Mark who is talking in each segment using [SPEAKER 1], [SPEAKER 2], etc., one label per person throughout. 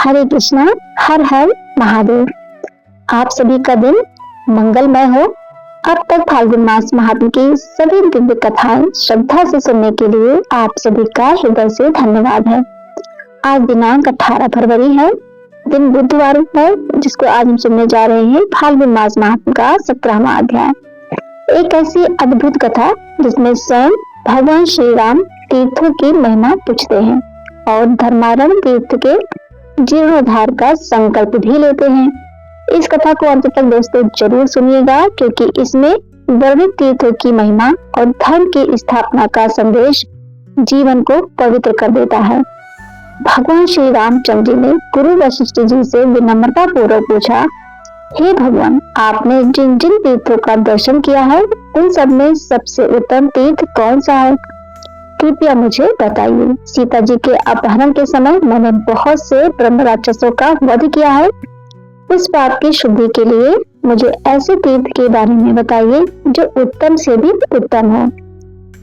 [SPEAKER 1] हरे कृष्णा, हर हर महादेव। आप सभी का दिन मंगलमय हो। अब तक फाल्गुन मास महात्म की सभी दिव्य कथाएं श्रद्धा से सुनने के लिए आप सभी का हृदय से धन्यवाद है। आज दिनांक 18 फरवरी है, दिन बुधवार है, जिसको आज हम सुनने जा रहे हैं फाल्गुन मास महात्म का 17वां अध्याय। एक ऐसी अद्भुत कथा जिसमें स्वयं भगवान श्री राम तीर्थों की महिमा पूछते हैं और धर्मारण तीर्थ के जीर्णोद्धार का संकल्प भी लेते हैं। इस कथा को अंत तक दोस्तों जरूर सुनिएगा, क्योंकि इसमें वर्णित तीर्थों की महिमा और धर्म की स्थापना का संदेश जीवन को पवित्र कर देता है। भगवान श्री रामचंद्र जी ने गुरु वशिष्ठ जी से विनम्रता पूर्वक पूछा, हे भगवान, आपने जिन जिन तीर्थों का दर्शन किया है उन सब में सबसे उत्तम तीर्थ कौन सा है? कृपया मुझे बताइए। सीता जी के अपहरण के समय मैंने बहुत से ब्रह्म राक्षसों का वध किया है। उस पाप की शुद्धि के लिए मुझे ऐसे तीर्थ के बारे में बताइए जो उत्तम से भी उत्तम हो।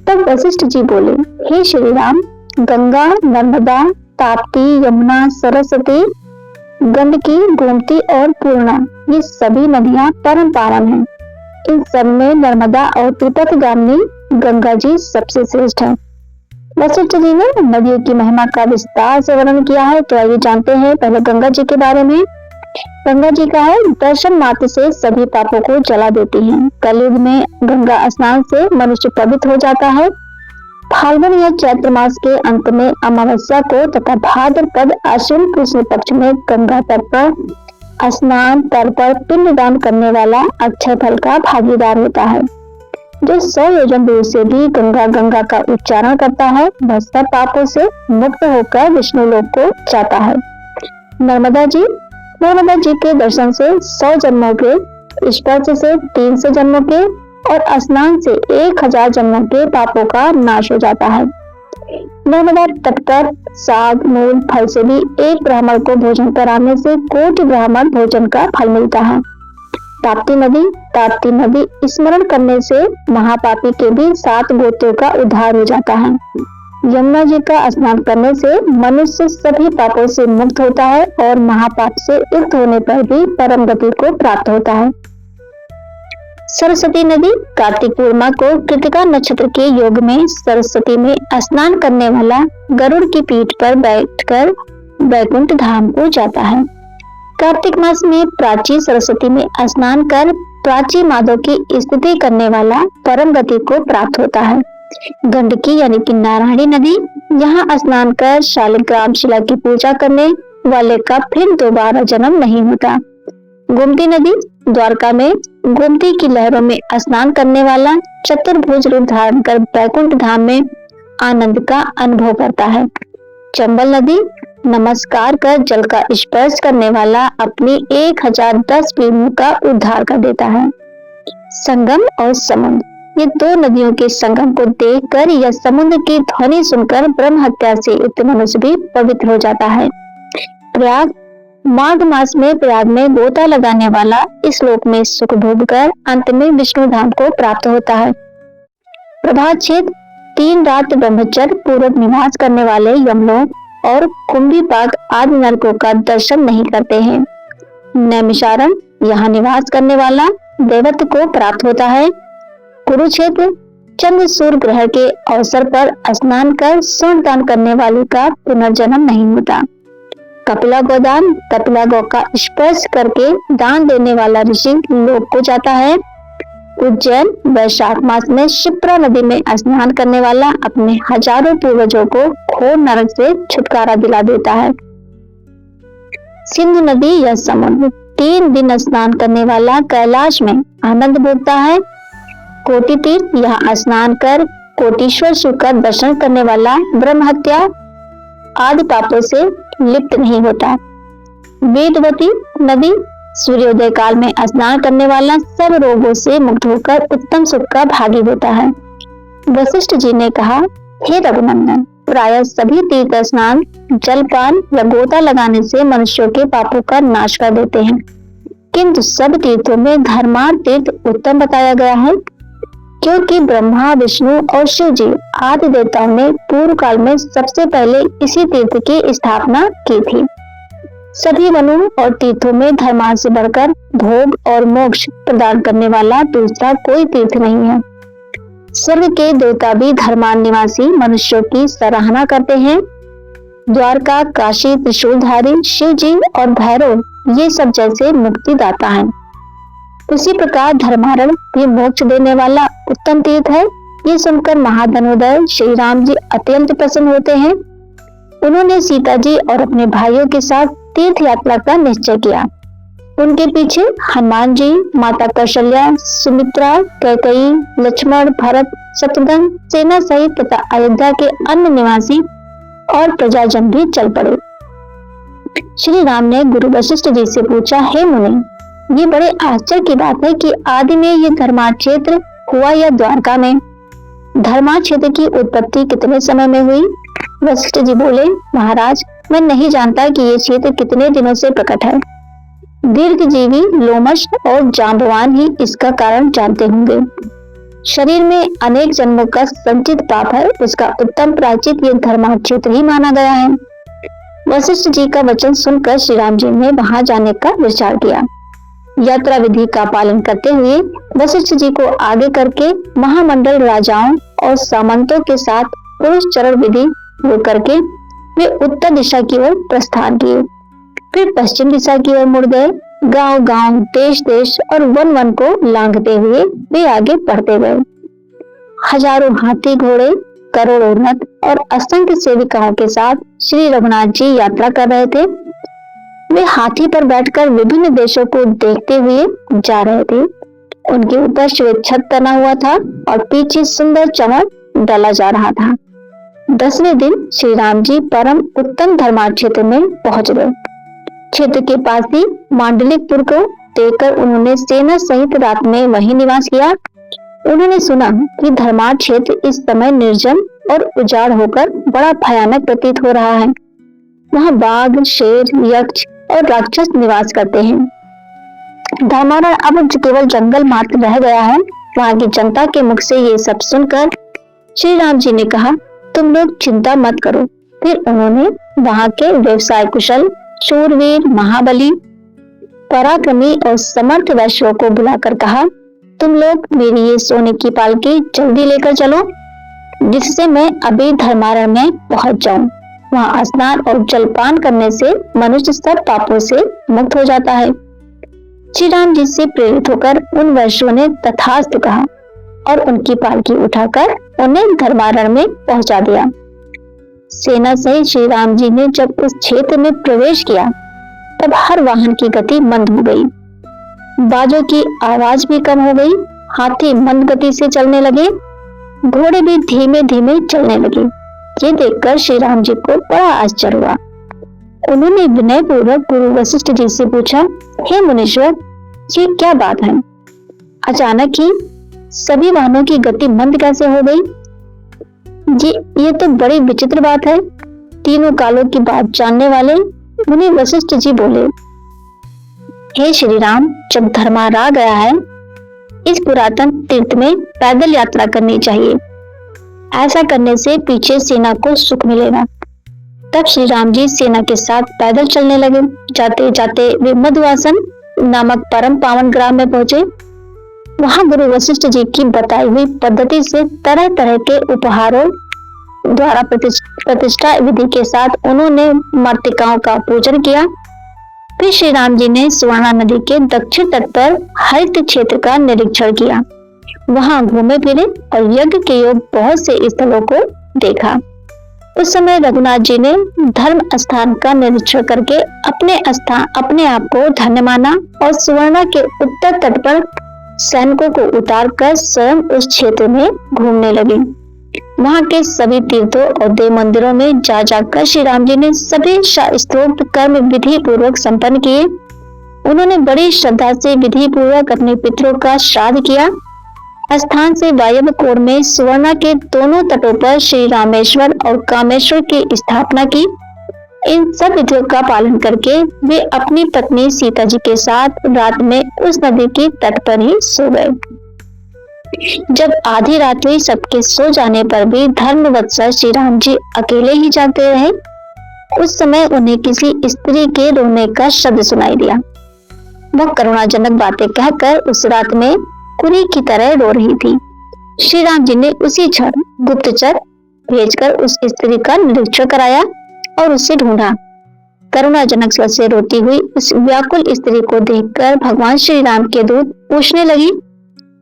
[SPEAKER 1] तब वशिष्ठ जी बोले, हे श्री राम, गंगा, नर्मदा, ताप्ती, यमुना, सरस्वती, गंडकी, गोमती और पूर्णा, ये सभी नदियां परम पावन हैं। इन सब में नर्मदा और त्रिपथगामिनी गंगा जी सबसे श्रेष्ठ है। वशिष्ठ जी ने नदियों की महिमा का विस्तार से वर्णन किया है, तो आइए जानते हैं पहले गंगा जी के बारे में। गंगा जी का है, दर्शन मात्र से सभी पापों को जला देती हैं। कलयुग में गंगा स्नान से मनुष्य पवित्र हो जाता है। फाल्गुन या चैत्र मास के अंत में अमावस्या को तथा भाद्रपद आश्विन कृष्ण पक्ष में गंगा तट पर स्नान तट पर पिंडदान करने वाला अक्षय फल का भागीदार होता है। जो 100 योजन दूर से भी गंगा का उच्चारण करता है वह सब पापों से मुक्त होकर विष्णु लोक को जाता है। नर्मदा जी के दर्शन से 100 जन्मों के, स्पर्श से 300 जन्मों के और स्नान से 1000 जन्मों के पापों का नाश हो जाता है। नर्मदा तट पर साग मूल फल से भी एक ब्राह्मण को भोजन कराने से कोटि ब्राह्मण भोजन का फल मिलता है। ताप्ती नदी स्मरण करने से महापापी के भी 7 गोत्रों का उद्धार हो जाता है। यमुना जी का स्नान करने से मनुष्य सभी पापों से मुक्त होता है और महापाप से मुक्त होने पर भी परम गति को प्राप्त होता है। सरस्वती नदी कार्तिक पूर्णिमा को कृतिका नक्षत्र के योग में सरस्वती में स्नान करने वाला गरुड़ की पीठ पर बैठकर वैकुंठ धाम को जाता है। कार्तिक मास में प्राची सरस्वती में स्नान कर प्राची माधव की स्तुति करने वाला परम गति को प्राप्त होता है। गंडकी यानी कि नारायणी नदी, यहाँ स्नान कर शालिग्राम शिला की पूजा करने वाले का फिर दोबारा जन्म नहीं होता। गोमती नदी द्वारका में गोमती की लहरों में स्नान करने वाला चतुर्भुज रूप धारण कर वैकुंठ धाम में आनंद का अनुभव करता है। चंबल नदी नमस्कार कर जल का स्पर्श करने वाला अपनी 1010 पीढ़ियों का उद्धार कर देता है। संगम और समुद्र, ये 2 नदियों के संगम को देखकर या समुद्र की ध्वनि सुनकर ब्रह्म हत्या से युक्त मनुष्य भी पवित्र हो जाता है। प्रयाग, माघ मास में प्रयाग में गोता लगाने वाला इस लोक में सुख भोग कर अंत में विष्णु धाम को प्राप्त होता है। प्रभात क्षेत्र, 3 रात ब्रह्मचर्य पूर्वक निवास करने वाले यमलोक और कुंभी बाग आदि नरकों का दर्शन नहीं करते हैं। नैमिषारण्य, यहाँ निवास करने वाला देवत्व को प्राप्त होता है। कुरुक्षेत्र, चंद्र सूर्य ग्रहण के अवसर पर स्नान कर स्वर्ण दान करने वाले का पुनर्जन्म नहीं होता। कपिला गोदान, कपिला गौ का स्पर्श करके दान देने वाला ऋषि लोक को जाता है। उज्जैन, वैशाख मास में शिप्रा नदी में स्नान करने वाला अपने हजारों पूर्वजों को घोर नरक से छुटकारा दिला देता है। सिंधु नदी या समुद्र, 3 दिन स्नान करने वाला कैलाश में आनंद भोगता है। कोटि तीर्थ, यहाँ स्नान कर कोटीश्वर शिव का दर्शन करने वाला ब्रह्म हत्या आदि पापों से लिप्त नहीं होता। वेदवती नदी, सूर्योदय काल में स्नान करने वाला सब रोगों से मुक्त होकर उत्तम सुख का भागी होता है। वशिष्ठ जी ने कहा, हे रघुनंदन, प्रायः सभी तीर्थ स्नान, जलपान या गोता लगाने से मनुष्यों के पापों का नाश कर देते हैं, किंतु सब तीर्थों में धर्मार्थ तीर्थ उत्तम बताया गया है, क्योंकि ब्रह्मा, विष्णु और शिव जी आदि देवताओं ने पूर्व काल में सबसे पहले इसी तीर्थ की स्थापना की थी। सभी वनों और तीर्थों में धर्मार्थ से बढ़कर भोग और मोक्ष प्रदान करने वाला दूसरा कोई तीर्थ नहीं है। स्वर्ग के देवता भी धर्मान निवासी मनुष्यों की सराहना करते हैं। द्वारका, काशी, त्रिशूलधारी शिव जी और भैरव ये सब जैसे मुक्तिदाता हैं। उसी प्रकार धर्मारण भी मोक्ष देने वाला उत्तम तीर्थ है। ये सुनकर महाधनुदय श्री राम जी अत्यंत प्रसन्न होते हैं। उन्होंने सीता जी और अपने भाइयों के साथ तीर्थ यात्रा का निश्चय किया। उनके पीछे हनुमान जी, माता कौशल्या, सुमित्रा, कैकेयी, लक्ष्मण, भरत, शत्रुघ्न सेना सहित तथा अयोध्या के अन्य निवासी और प्रजाजन भी चल पड़े। श्री राम ने गुरु वशिष्ठ जी से पूछा, हे मुनि, ये बड़े आश्चर्य की बात है कि आदि में ये धर्मा क्षेत्र हुआ या द्वारका में? धर्मा क्षेत्र की उत्पत्ति कितने समय में हुई? वशिष्ठ जी बोले, महाराज, मैं नहीं जानता कि ये क्षेत्र कितने दिनों से प्रकट है। दीर्घजीवी लोमश और जांबवान ही इसका कारण जानते होंगे। शरीर में अनेक जन्मों का संचित पाप है, उसका उत्तम प्रायश्चित ये धर्मा क्षेत्र ही माना गया है। वशिष्ठ जी का वचन सुनकर श्री राम जी ने वहां जाने का विचार किया। यात्रा विधि का पालन करते हुए वशिष्ठ जी को आगे करके महामंडल राजाओं और सामंतों के साथ पुरुष चरण विधि वो करके वे उत्तर दिशा की ओर प्रस्थान किए। फिर पश्चिम दिशा की ओर मुड़ गए। गांव गांव, देश देश और वन वन को लांघते हुए वे आगे बढ़ते गए। हजारों हाथी घोड़े, करोड़ों रथ और असंख्य सेविकाओं के साथ श्री रघुनाथ जी यात्रा कर रहे थे। वे हाथी पर बैठकर विभिन्न देशों को देखते हुए जा रहे थे। उनके ऊपर श्वेत छत तना हुआ था और पीछे सुंदर चमन डाला जा रहा था। 10वें दिन श्री राम जी परम उत्तम धर्मा क्षेत्र में पहुंच गए। क्षेत्र के पास ही मांडलिकपुर को देखकर उन्होंने सेना सहित रात में वहीं निवास किया। उन्होंने सुना कि धर्मा क्षेत्र इस समय निर्जन और उजाड़ होकर बड़ा भयानक प्रतीत हो रहा है। वहां बाघ, शेर, यक्ष और राक्षस निवास करते हैं। धर्मारण अब केवल जंगल मात्र रह गया है। वहां की जनता के मुख से ये सब सुनकर श्री राम जी ने कहा, तुम लोग चिंता मत करो। फिर उन्होंने वहां के व्यवसाय कुशल, शूरवीर, महाबली, पराक्रमी और समर्थ वैश्यों को बुलाकर कहा, तुम लोग मेरी ये सोने की पालकी जल्दी लेकर चलो, जिससे मैं अभी धर्मारण में पहुंच जाऊं। वहां स्नान और जलपान करने से मनुष्य सब पापों से मुक्त हो जाता है। श्री राम जी से प्रेरित होकर उन वैश्यों ने तथास्तु कहा और उनकी पालकी उठाकर उन्हें धर्मारण में पहुंचा दिया। सेना सहित श्री राम जी ने जब उस क्षेत्र में प्रवेश किया तब हर वाहन की गति मंद हो गई, बाजों की आवाज भी कम हो गई, हाथी मंद गति से चलने लगे, घोड़े भी धीमे धीमे चलने लगे। ये देखकर श्री राम जी को बड़ा आश्चर्य हुआ। उन्होंने विनय पूर्वक गुरु वशिष्ठ जी से पूछा, हे मुनीश्वर, ये क्या बात है? अचानक ही सभी वाहनों की गति मंद कैसे हो गई? ये तो बड़ी विचित्र बात है। तीनों कालों की बात जानने वाले मुनि वशिष्ठ जी बोले, हे श्री राम, जब धर्मार आ गया है, इस पुरातन तीर्थ में पैदल यात्रा करनी चाहिए। ऐसा करने से पीछे सेना को सुख मिलेगा। तब श्री राम जी सेना के साथ पैदल चलने लगे। जाते जाते वे मधुआसन नामक परम पावन ग्राम में पहुंचे। वहां गुरु वशिष्ठ जी की बताई हुई पद्धति से तरह तरह के उपहारों द्वारा प्रतिष्ठा विधि के साथ उन्होंने मृत्तिकाओं का पूजन किया। फिर श्री राम जी ने सुवर्णा नदी के दक्षिण तट पर हरित क्षेत्र का निरीक्षण किया। वहां घूमे फिरे और यज्ञ के योग बहुत से स्थलों को देखा। उस समय रघुनाथ जी ने धर्म स्थान का निरीक्षण करके अपने आप को धन्य माना और सुवर्णा के उत्तर तट पर सैनिकों को उतारकर स्वयं उस क्षेत्र में घूमने लगे। वहां के सभी तीर्थों और देव मंदिरों में जा जाकर श्री राम जी ने सभी शास्त्रोक्त कर्म विधि पूर्वक संपन्न किए। उन्होंने बड़ी श्रद्धा से विधि पूर्वक अपने पितरों का श्राद्ध किया। स्थान से वायव्य कोण में सुवर्णा के दोनों तटों पर श्री रामेश्वर और कामेश्वर की स्थापना की। इन सब विधियों का पालन करके वे अपनी पत्नी सीता जी के साथ रात में उस नदी के तट पर ही सो गए। जब आधी रात हुई, सबके सो जाने पर भी धर्मवत्सल श्री राम जी अकेले ही जागते रहे। उस समय उन्हें किसी स्त्री के रोने का शब्द सुनाई दिया। वह करुणाजनक बातें कहकर उस रात में कुरी की तरह रो रही थी। श्री राम जी ने उसी क्षण गुप्तचर भेजकर उस स्त्री का निरीक्षण कराया और उसे ढूंढा। करुणाजनक स्वर से रोती हुई उस व्याकुल स्त्री को देखकर भगवान श्री राम के दूत पूछने लगी,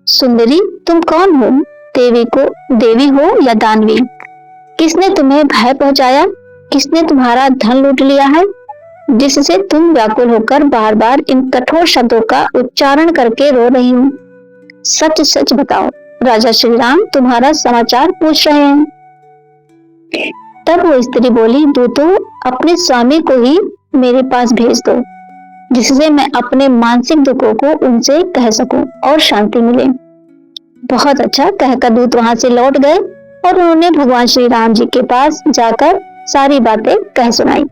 [SPEAKER 1] सुंदरी, तुम कौन हो? देवी हो या दानवी? किसने तुम्हें भय पहुंचाया? किसने तुम्हारा धन लूट लिया है, जिससे तुम व्याकुल होकर बार बार इन कठोर शब्दों का उच्चारण करके रो रही हो? सच सच बताओ, राजा श्री राम तुम्हारा समाचार पूछ रहे हैं। तब वो स्त्री बोली, दूतों, अपने स्वामी को ही मेरे पास भेज दो, जिससे मैं अपने मानसिक दुखों को उनसे कह सकूं और शांति मिले। बहुत अच्छा कहकर दूत वहां से लौट गए और उन्होंने भगवान श्री राम जी के पास जाकर सारी बातें कह सुनाई।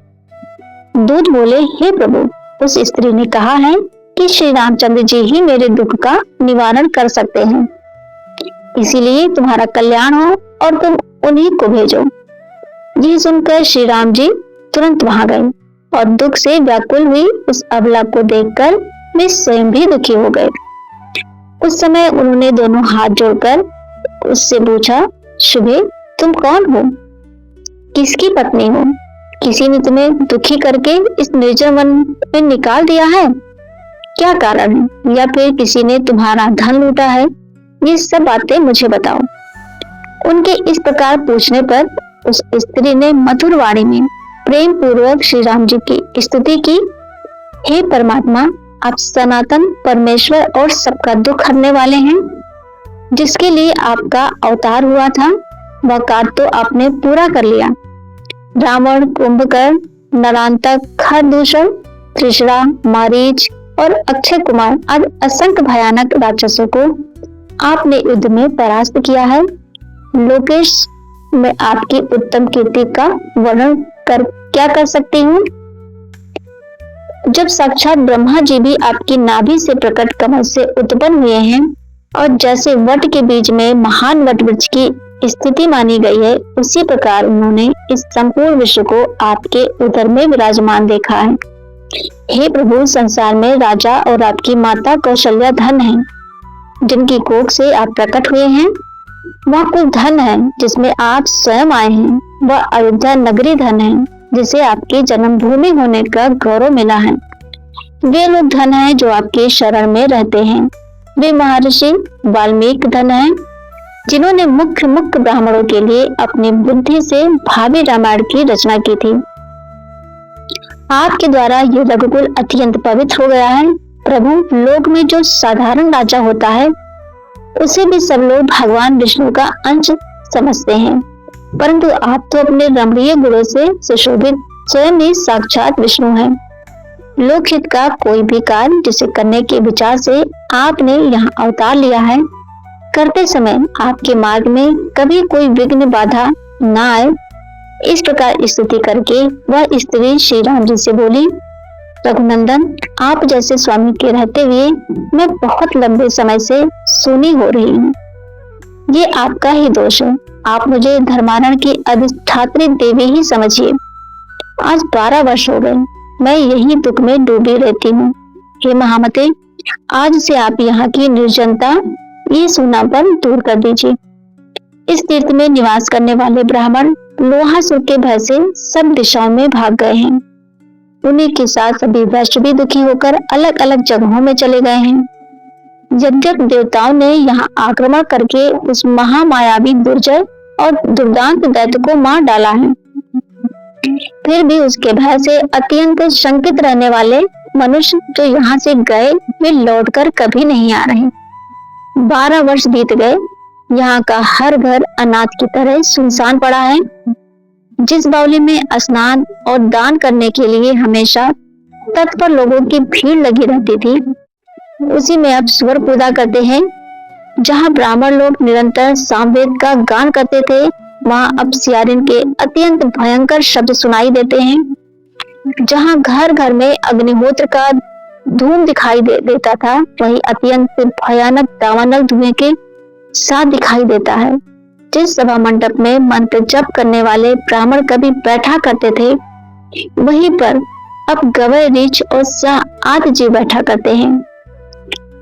[SPEAKER 1] दूत बोले, हे प्रभु, उस स्त्री ने कहा है कि श्री रामचंद्र जी ही मेरे दुख का निवारण कर सकते हैं, इसीलिए तुम्हारा कल्याण हो और तुम उन्हीं को भेजो। ये सुनकर श्री राम जी तुरंत वहां गए और दुख से व्याकुल हुई उस अबला को देखकर वे स्वयं भी दुखी हो गए। उस समय उन्होंने दोनों हाथ जोड़कर उससे पूछा, शुभे, तुम कौन हो? किसकी पत्नी हो? किसी ने तुम्हें दुखी करके इस निर्जन वन में निकाल दिया है? क्या कारण है? या फिर किसी ने तुम्हारा धन लूटा है? ये सब बातें मुझे बताओ। उनके इस प्रकार पूछने पर उस स्त्री ने मधुर वाणी में प्रेम पूर्वक श्री राम जी की स्तुति की। हे परमात्मा, आप सनातन परमेश्वर और सबका दुख हरने वाले हैं। जिसके लिए आपका अवतार हुआ था वह कार्य तो आपने पूरा कर लिया। रावण, कुंभकर्ण, नरांतक, खरदूषण, त्रिशरा, मारीच और अक्षय कुमार आदि असंख्य भयानक राक्षसों को आपने युद्ध में परास्त किया है। लोकेश, मैं आपकी उत्तम कीर्ति का वर्णन क्या कर सकती हूँ। जब साक्षात ब्रह्मा जी भी आपकी नाभि से प्रकट कमल से उत्पन्न हुए हैं और जैसे वट के बीच में महान वट वृक्ष की स्थिति मानी गई है, उसी प्रकार उन्होंने इस संपूर्ण विश्व को आपके उदर में विराजमान देखा है। हे प्रभु, संसार में राजा और आपकी माता कौशल्या धन है, जिनकी कोख से आप प्रकट हुए हैं। वह कुल धन है जिसमें आप स्वयं आए हैं। वह अयोध्या नगरी धन है, जिसे आपकी जन्मभूमि होने का गौरव मिला है। वे लोग धन है जो आपके शरण में रहते हैं। वे महर्षि वाल्मीकि धन है, जिन्होंने मुख्य ब्राह्मणों के लिए अपनी बुद्धि से भावी रामायण की रचना की थी। आपके द्वारा ये रघुकुल अत्यंत पवित्र हो गया है। प्रभु, लोक में जो साधारण राजा होता है उसे भी सब लोग भगवान विष्णु का अंश समझते हैं, परंतु आप तो अपने रमणीय गुणों से सुशोभित स्वयं ही साक्षात विष्णु हैं। लोकहित का कोई भी कार्य जिसे करने के विचार से आपने यहाँ अवतार लिया है, करते समय आपके मार्ग में कभी कोई विघ्न बाधा न आए, इस प्रकार स्तुति करके वह स्त्री श्री राम जी से बोली, रघुनंदन, आप जैसे स्वामी के रहते हुए मैं बहुत लंबे समय से सूनी हो रही हूँ। ये आपका ही दोष है। आप मुझे धर्मारण की अधिष्ठात्री देवी ही समझिए। आज 12 वर्ष हो गए मैं यही दुख में डूबी रहती हूँ। हे महामते, आज से आप यहाँ की निर्जनता, ये सूनापन दूर कर दीजिए। इस तीर्थ में निवास करने वाले ब्राह्मण लोहासुर के भय से सब दिशाओं में भाग गए हैं। उन्हीं के साथ सभी वैश्य भी दुखी होकर अलग अलग जगहों में चले गए हैं। यद्यप देवताओं ने यहाँ आक्रमण करके उस महामायावी दुर्जय और दुर्दांत दैत्य को मार डाला है, फिर भी उसके भय से अत्यंत शंकित रहने वाले मनुष्य जो यहाँ से गए वे लौटकर कभी नहीं आ रहे। 12 वर्ष बीत गए, यहाँ का हर घर अनाथ की तरह सुनसान पड़ा है। जिस बावली में स्नान और दान करने के लिए हमेशा तत्पर लोगों की भीड़ लगी रहती थी, उसी में अब सुअर पूजा करते हैं। जहाँ ब्राह्मण लोग निरंतर सामवेद का गान करते थे, वहाँ अब सियारिन के अत्यंत भयंकर शब्द सुनाई देते हैं। जहाँ घर घर में अग्निहोत्र का धूम दिखाई देता था, वही अत्यंत भयानक दावानल धुएं के साथ दिखाई देता है। जिस सभा मंडप में मंत्र जप करने वाले ब्राह्मण कभी बैठा करते थे, वहीं पर अब गवय, रीछ और शाह आदि जीव बैठा करते हैं।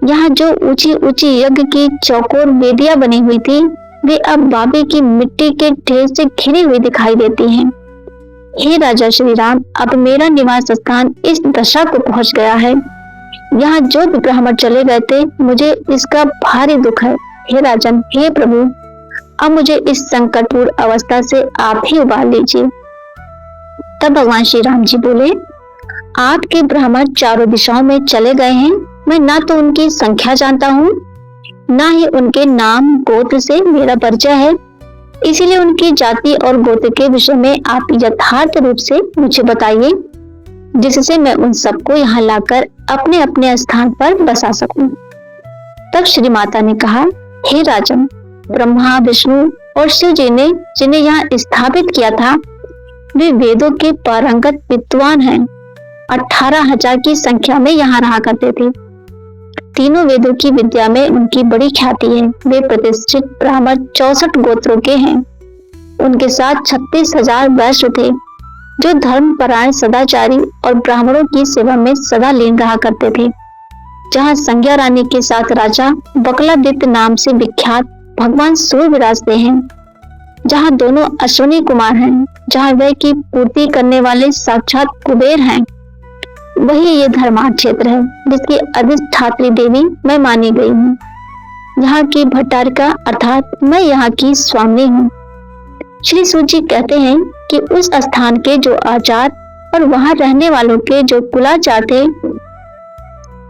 [SPEAKER 1] यहाँ जो ऊंची ऊंची यज्ञ की चौकोर वेदियां बनी हुई थी, वे अब बाबे की मिट्टी के ढेर से घिरी हुई दिखाई देती हैं। हे राजा श्री राम, अब मेरा निवास स्थान इस दशा को पहुंच गया है। यहाँ जो भी ब्राह्मण चले गए थे, मुझे इसका भारी दुख है। हे राजन, हे प्रभु, अब मुझे इस संकटपूर्ण अवस्था से आप ही उबार लीजिए। तब भगवान श्री राम जी बोले, आपके ब्राह्मण चारों दिशाओं में चले गए हैं। मैं ना तो उनकी संख्या जानता हूँ, ना ही उनके नाम गोत्र से मेरा परिचय है। इसीलिए उनकी जाति और गोत्र के विषय में आप यथार्थ रूप से मुझे बताइए, जिससे मैं उन सबको यहाँ लाकर अपने अपने स्थान पर बसा सकूं। तब श्री माता ने कहा, हे राजन, ब्रह्मा, विष्णु और शिव जी ने जिन्हें यहाँ स्थापित किया था, वे वेदों के पारंगत विद्वान हैं। 18,000 की संख्या में यहाँ रहा करते थे। तीनों वेदों की विद्या में उनकी बड़ी ख्याति है। वे प्रतिष्ठित ब्राह्मण 64 गोत्रों के हैं। उनके साथ 36,000 वैश्य थे, जो धर्म परायण, सदाचारी और ब्राह्मणों की सेवा में सदा लीन रहा करते थे। जहाँ संज्ञा रानी के साथ राजा बकलादित्य नाम से विख्यात भगवान सूर्य विराजते हैं, जहाँ दोनों अश्विनी कुमार हैं, जहाँ व्यय की पूर्ति करने वाले साक्षात कुबेर हैं, वही ये धर्मार्थ क्षेत्र है, जिसकी अधिष्ठात्री देवी मैं मानी गई हूँ। यहाँ की भट्टारिका अर्थात मैं यहाँ की स्वामी हूँ। श्री सूत जी कहते हैं कि उस स्थान के जो आचार और वहां रहने वालों के जो कुलाचार थे,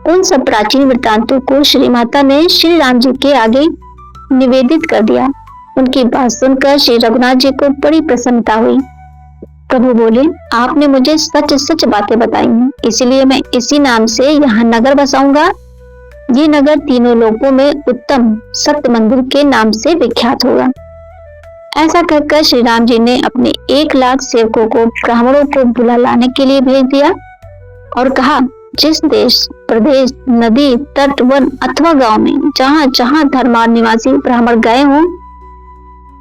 [SPEAKER 1] उन सब प्राचीन वृत्तांतों को श्री माता ने श्री राम जी के आगे निवेदित कर दिया। उनकी बात सुनकर श्री रघुनाथ जी को बड़ी प्रसन्नता हुई। प्रभु बोले, आपने मुझे सच सच बातें बताई हैं, इसीलिए मैं इसी नाम से यहाँ नगर बसाऊंगा। ये नगर तीनों लोकों में उत्तम सत्य मंदिर के नाम से विख्यात होगा। ऐसा कहकर श्री राम जी ने अपने 1 लाख सेवकों को ब्राह्मणों को बुला लाने के लिए भेज दिया और कहा, जिस देश, प्रदेश, नदी, तट, वन अथवा गांव में जहाँ जहाँ धर्मार्थ निवासी ब्राह्मण गए हों,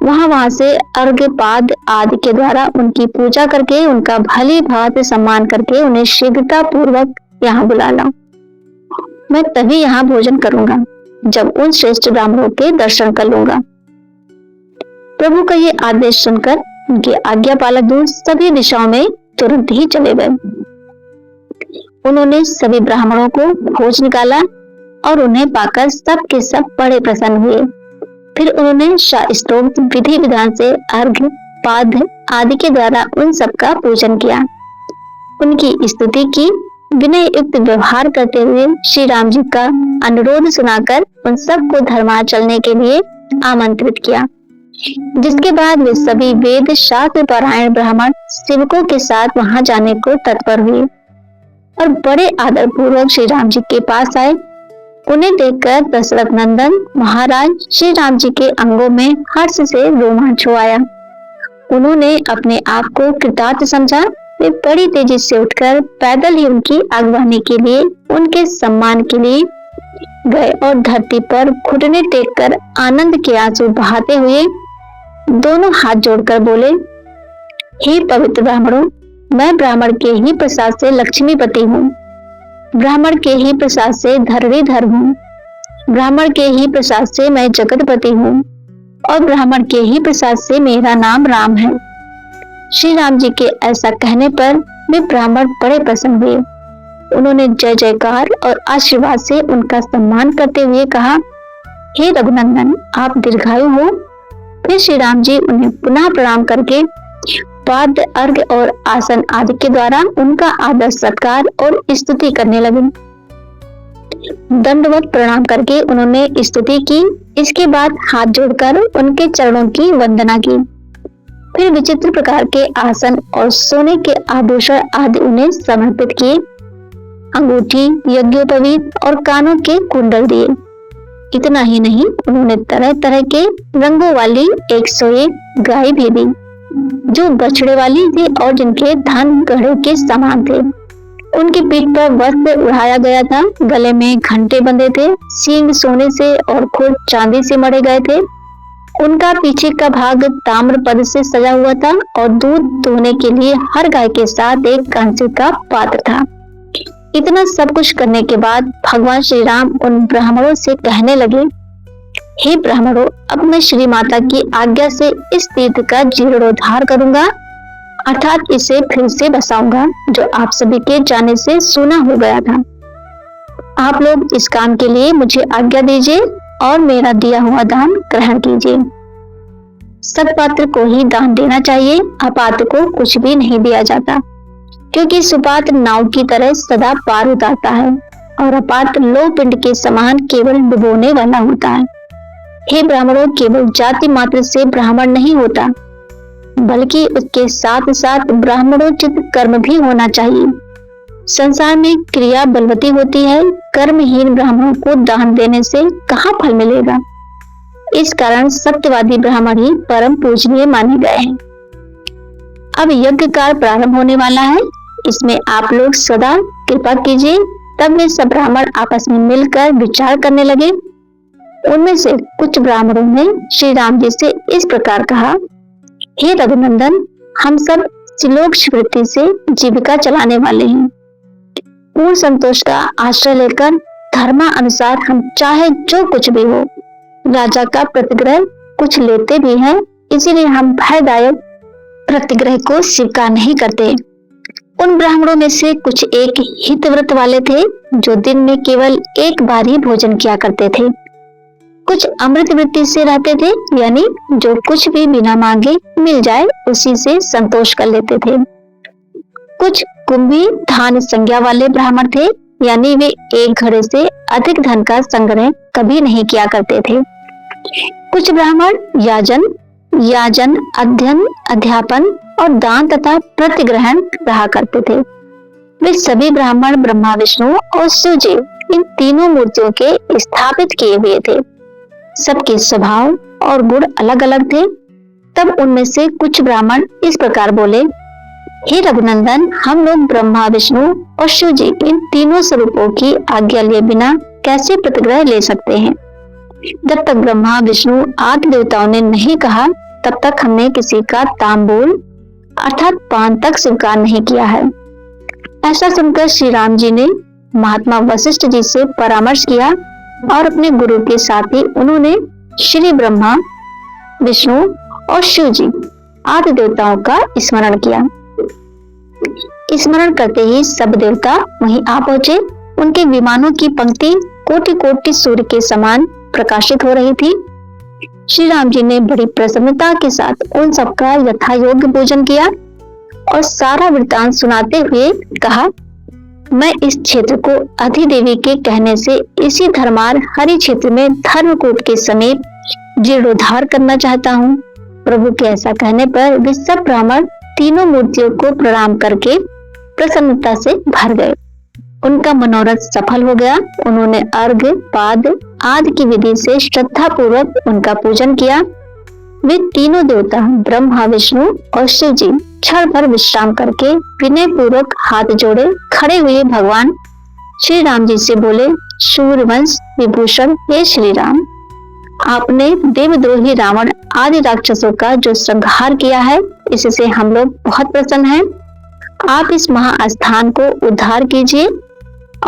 [SPEAKER 1] वहां से अर्घ्यपाद आदि के द्वारा उनकी पूजा करके, उनका भली भांति सम्मान करके उन्हें शीघ्रता पूर्वक यहाँ बुला लाओ। मैं तभी यहाँ भोजन करूंगा जब उन श्रेष्ठ ब्राह्मणों के दर्शन कर लूंगा। प्रभु का ये आदेश सुनकर उनके आज्ञा पालक दूत सभी दिशाओं में तुरंत ही चले गए। उन्होंने सभी ब्राह्मणों को खोज निकाला और उन्हें पाकर सब के सब बड़े प्रसन्न हुए। फिर उन्होंने शास्त्रोक्त विधि विधान से अर्घ्य, पाद आदि के द्वारा उन सब का पूजन किया। उनकी स्तुति की, विनय युक्त व्यवहार करते हुए श्री राम जी का अनुरोध सुनाकर उन सबको धर्मार्थ चलने के लिए आमंत्रित किया। जिसके बाद वे सभी वेद शास्त्र पारायण ब्राह्मण सेवकों के साथ वहां जाने को तत्पर हुए और बड़े आदर पूर्वक श्री राम जी के पास आए। उन्हें देखकर दशरथ नंदन महाराज श्री राम जी के अंगों में हर्ष से रोमांच हो आया। उन्होंने अपने आप को कृतार्थ समझा। वे बड़ी तेजी से उठकर पैदल ही उनकी अगवानी के लिए, उनके सम्मान के लिए गए और धरती पर घुटने टेककर आनंद के आंसू बहाते हुए दोनों हाथ जोड़कर बोले, हे पवित्र ब्राह्मणों, मैं ब्राह्मण के ही प्रसाद से लक्ष्मीपति हूँ, ब्राह्मण के ही प्रसाद से धरणीधर हूँ, ब्राह्मण के ही प्रसाद से मैं जगतपति हूँ और ब्राह्मण के ही प्रसाद से मेरा नाम राम है। श्री राम जी के ऐसा कहने पर वे ब्राह्मण बड़े प्रसन्न हुए। उन्होंने जय जयकार और आशीर्वाद से उनका सम्मान करते हुए कहा, हे रघुनंदन, आप दीर्घायु हो। फिर श्री राम जी उन्हें पुनः प्रणाम करके पाद, अर्घ्य और आसन आदि के द्वारा उनका आदर सत्कार और स्तुति करने लगे। दंडवत प्रणाम करके उन्होंने स्तुति की। इसके बाद हाथ जोड़कर उनके चरणों की वंदना की। फिर विचित्र प्रकार के आसन और सोने के आभूषण आदि उन्हें समर्पित किए। अंगूठी, यज्ञोपवीत और कानों के कुंडल दिए। इतना ही नहीं, उन्होंने तरह तरह के रंगों वाली 101 गाय भी दी, जो बछड़े वाली थी और जिनके धन गढ़े के समान थे। उनकी पीठ पर वस्त्र उड़ाया गया था, गले में घंटे बंधे थे, सींग सोने से और खुर चांदी से मढ़े गए थे उनका पीछे का भाग ताम्र पद से सजा हुआ था और दूध दोहने के लिए हर गाय के साथ एक कांसे का पात्र था। इतना सब कुछ करने के बाद भगवान श्री राम उन ब्राह्मणों से कहने लगे, हे ब्राह्मणों, अब मैं श्री माता की आज्ञा से इस तीर्थ का जीर्णोद्धार करूंगा, अर्थात इसे फिर से बसाऊंगा, जो आप सभी के जाने से सूना हो गया था। आप लोग इस काम के लिए मुझे आज्ञा दीजिए और मेरा दिया हुआ दान ग्रहण कीजिए। सत्पात्र को ही दान देना चाहिए, अपात्र को कुछ भी नहीं दिया जाता, क्योंकि सुपात्र नाव की तरह सदा पार उतारता है और अपात्र लोह पिंड के समान केवल डुबोने वाला होता है। हे ब्राह्मणों, केवल जाति मात्र से ब्राह्मण नहीं होता, बल्कि उसके साथ साथ ब्राह्मणोचित कर्म भी होना चाहिए। संसार में क्रिया बलवती होती है, कर्महीन ब्राह्मणों को दान देने से कहाँ फल मिलेगा। इस कारण सत्यवादी ब्राह्मण ही परम पूजनीय माने गए हैं। अब यज्ञ कार्य प्रारंभ होने वाला है, इसमें आप लोग सदा कृपा कीजिए। तब वे सब ब्राह्मण आपस में मिलकर विचार करने लगे। उनमें से कुछ ब्राह्मणों ने श्री राम जी से इस प्रकार कहा, हे रघुनंदन, हम सब सिलोक्ष वृत्ति से जीविका चलाने वाले हैं। पूर्ण संतोष का आश्रय लेकर धर्मानुसार हम चाहे जो कुछ भी हो राजा का प्रतिग्रह कुछ लेते भी हैं, इसीलिए हम भयदायक प्रतिग्रह को स्वीकार नहीं करते। उन ब्राह्मणों में से कुछ एक हित व्रत वाले थे, जो दिन में केवल एक बार ही भोजन किया करते थे। कुछ अमृत वृत्ति से रहते थे, यानी जो कुछ भी बिना मांगे मिल जाए उसी से संतोष कर लेते थे। कुछ कुंभी धान संज्ञा वाले ब्राह्मण थे, यानी वे एक घड़े से अधिक धन का संग्रह कभी नहीं किया करते थे। कुछ ब्राह्मण याजन, अध्ययन, अध्यापन और दान तथा प्रतिग्रहण रहा करते थे। वे सभी ब्राह्मण ब्रह्मा, विष्णु और शिव जी, इन तीनों मूर्तियों के स्थापित किए हुए थे। सबके स्वभाव और गुण अलग अलग थे। तब उनमें से कुछ ब्राह्मण इस प्रकार बोले, हे रघुनंदन, हम लोग ब्रह्मा, विष्णु और शिव जी, इन तीनों स्वरूपों की आज्ञा लिए बिना कैसे प्रतिग्रह ले सकते हैं। जब तक ब्रह्मा, विष्णु आदि देवताओं ने नहीं कहा, तब तक हमने किसी का तांबूल अर्थात पान तक स्वीकार नहीं किया है। ऐसा सुनकर श्री राम जी ने महात्मा वशिष्ठ जी से परामर्श किया और अपने गुरु के साथ ही उन्होंने श्री ब्रह्मा, विष्णु और शिव जी आदि देवताओं का स्मरण किया। स्मरण करते ही सब देवता वहीं आ पहुंचे। उनके विमानों की पंक्ति कोटि कोटि सूर्य के समान प्रकाशित हो रही थी। श्री राम जी ने बड़ी प्रसन्नता के साथ उन सबका यथा योग्य पूजन किया और सारा वृत्तांत सुनाते हुए कहा, मैं इस क्षेत्र को अधिदेवी के कहने से इसी धर्मार हरि क्षेत्र में धर्मकूट के समीप जीर्णोद्धार करना चाहता हूँ। प्रभु के ऐसा कहने पर वे सब ब्राह्मण तीनों मूर्तियों को प्रणाम करके प्रसन्नता से भर गए। उनका मनोरथ सफल हो गया। उन्होंने अर्घ्य, पाद आदि की विधि से श्रद्धा पूर्वक उनका पूजन किया। वे तीनों देवता ब्रह्मा, विष्णु और शिव जी क्षण भर विश्राम करके विनय पूर्वक हाथ जोड़े खड़े हुए भगवान श्री राम जी से बोले, सूर्यवंश विभूषण हे श्री राम, आपने देवद्रोही रावण आदि राक्षसों का जो संहार किया है, इससे हम लोग बहुत प्रसन्न हैं। आप इस महास्थान को उद्धार कीजिए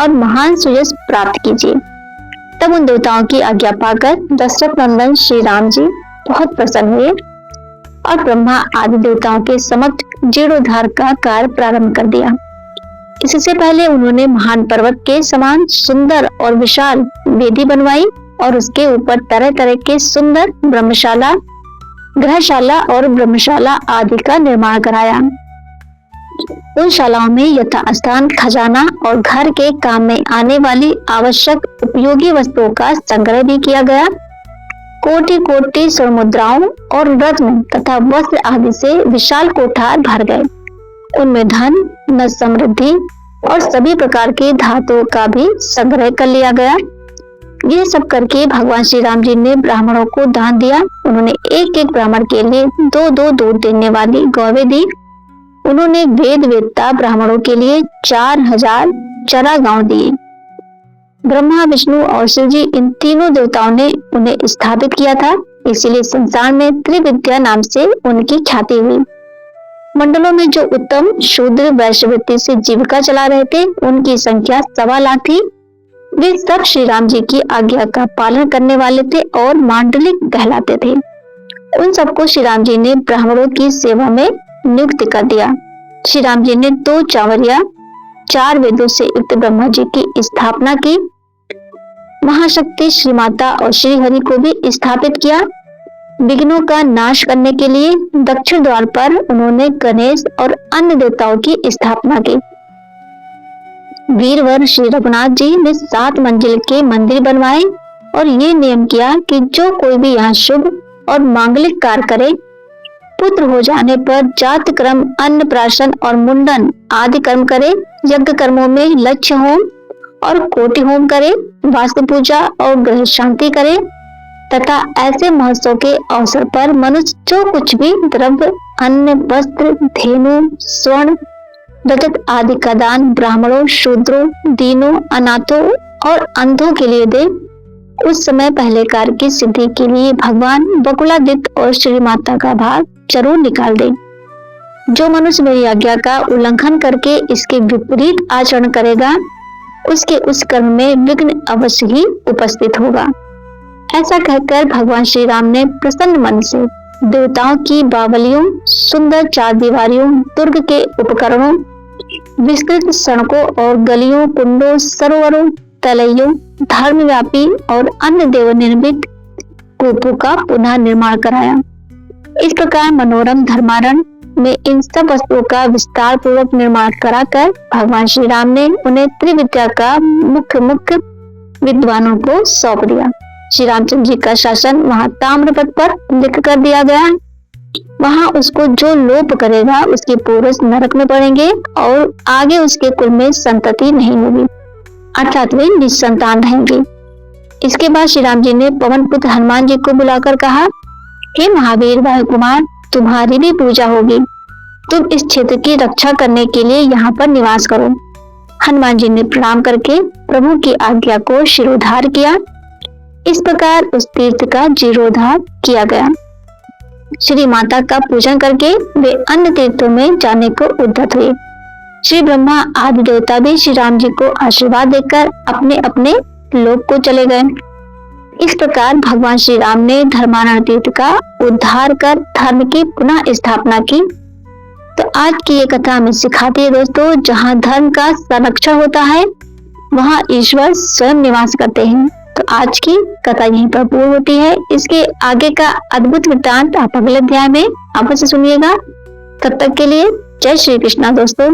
[SPEAKER 1] और महान सुयश प्राप्त कीजिए। तब उन देवताओं की आज्ञा पाकर दशरथ नंदन श्री राम जी बहुत प्रसन्न हुए और ब्रह्मा आदि देवताओं के समक्ष जीर्णोद्धार का कार्य प्रारंभ कर दिया। इससे पहले उन्होंने महान पर्वत के समान सुंदर और विशाल वेदी बनवाई और उसके ऊपर तरह तरह के सुंदर ब्रह्मशाला, ग्रहशाला और ब्रह्मशाला आदि का निर्माण कराया। उन शालाओं में यथास्थान खजाना और घर के काम में आने वाली आवश्यक उपयोगी वस्तुओं का संग्रह भी किया गया। कोटि कोटि स्वर्ण मुद्राओं और रत्न तथा वस्त्र आदि से विशाल कोठार भर गए। उनमें धन, न समृद्धि और सभी प्रकार के धातुओं का भी संग्रह कर लिया गया। ये सब करके भगवान श्री राम जी ने ब्राह्मणों को दान दिया। उन्होंने एक एक ब्राह्मण के लिए 2-2 दूध देने वाली गौवें दी। उन्होंने वेद वेदता ब्राह्मणों के लिए 4000 चरा गांव दिए। ब्रह्मा, विष्णु और शिव जी, इन तीनों देवताओं ने उन्हें स्थापित किया था। इसीलिए संसार में त्रिविद्या नाम से उनकी ख्याति हुई। मंडलों में जो उत्तम शूद्र वैश्यवृत्ति से जीविका चला रहे थे, उनकी संख्या 1.25 लाख थी। वे सब श्री राम जी की आज्ञा का पालन करने वाले थे और मांडलिक कहलाते थे। उन सबको श्री राम जी ने ब्राह्मणों की सेवा में नियुक्त कर दिया। श्री राम जी ने 2 चावरिया 4 वेदों से युक्त ब्रह्मा जी की स्थापना की। महाशक्ति श्री माता और श्री हरि को भी स्थापित किया। विघ्नों का नाश करने के लिए दक्षिण द्वार पर उन्होंने गणेश और अन्य देवताओं की स्थापना की। वीरवर श्री रघुनाथ जी ने 7 मंजिल के मंदिर बनवाए और ये नियम किया कि जो कोई भी यहाँ शुभ और मांगलिक कार्य करे, पुत्र हो जाने पर जात कर्म, अन्नप्राशन और मुंडन आदि कर्म करे, यज्ञ कर्मों में लक्ष्य होम और कोटि होम करे, वास्तु पूजा और ग्रह शांति करे तथा ऐसे महोत्सव के अवसर पर मनुष्य जो कुछ भी द्रव्य, अन्न, वस्त्र, धेनु, स्वर्ण, रजत आदि का दान ब्राह्मणों, शूद्रों, दीनों, अनाथों और अंधों के लिए दे, उस समय पहले कार्य की सिद्धि के लिए भगवान बकुलादित्य और श्री माता का भाग जरूर निकाल दे। जो मनुष्य मेरी आज्ञा का उल्लंघन करके इसके विपरीत आचरण करेगा, उसके उस कर्म में विघ्न अवश्य ही उपस्थित होगा। ऐसा कहकर भगवान श्री राम ने प्रसन्न मन से देवताओं की बावलियों, सुंदर 4 दीवारियों, दुर्ग के उपकरणों, विस्तृत सड़कों और गलियों, कुंडों, सरोवरों, तलैयों, धर्मव्यापी और अन्य देव निर्मित कूपों का पुनः निर्माण कराया। इस प्रकार मनोरम धर्मारण में इन सब वस्तुओं का विस्तार पूर्वक निर्माण कराकर भगवान श्री राम ने उन्हें त्रिविद्या का मुख्य विद्वानों को सौंप दिया। श्री रामचंद्र जी का शासन वहां ताम्रपत्र पर लिख कर दिया गया। वहां उसको जो लोप करेगा उसके पूर्वज नरक में पड़ेंगे और आगे उसके कुल में संतति नहीं होगी, अर्थात वे निसंतान रहेंगे। इसके बाद श्री राम जी ने पवन पुत्र हनुमान जी को बुलाकर कहा, हे महावीर वायु कुमार, तुम्हारी भी पूजा होगी। तुम इस क्षेत्र की रक्षा करने के लिए यहाँ पर निवास करो। हनुमान जी ने प्रणाम करके प्रभु की आज्ञा को शिरोधार्य किया। इस प्रकार उस तीर्थ का जीर्णोद्धार किया गया। श्री माता का पूजन करके वे अन्य तीर्थों में जाने को उद्यत हुए। श्री ब्रह्मा आदि देवता भी श्री राम जी को आशीर्वाद देकर अपने अपने लोक को चले गए। इस प्रकार भगवान श्री राम ने धर्मारण तीर्थ का उद्धार कर धर्म की पुनः स्थापना की। तो आज की ये कथा हमें सिखाती है दोस्तों, जहाँ धर्म का संरक्षण होता है वहाँ ईश्वर स्वयं निवास करते हैं। तो आज की कथा यहीं पर पूर्ण होती है। इसके आगे का अद्भुत वृत्तांत आप अगले अध्याय में अवश्य सुनिएगा। तब तक के लिए जय श्री कृष्णा दोस्तों।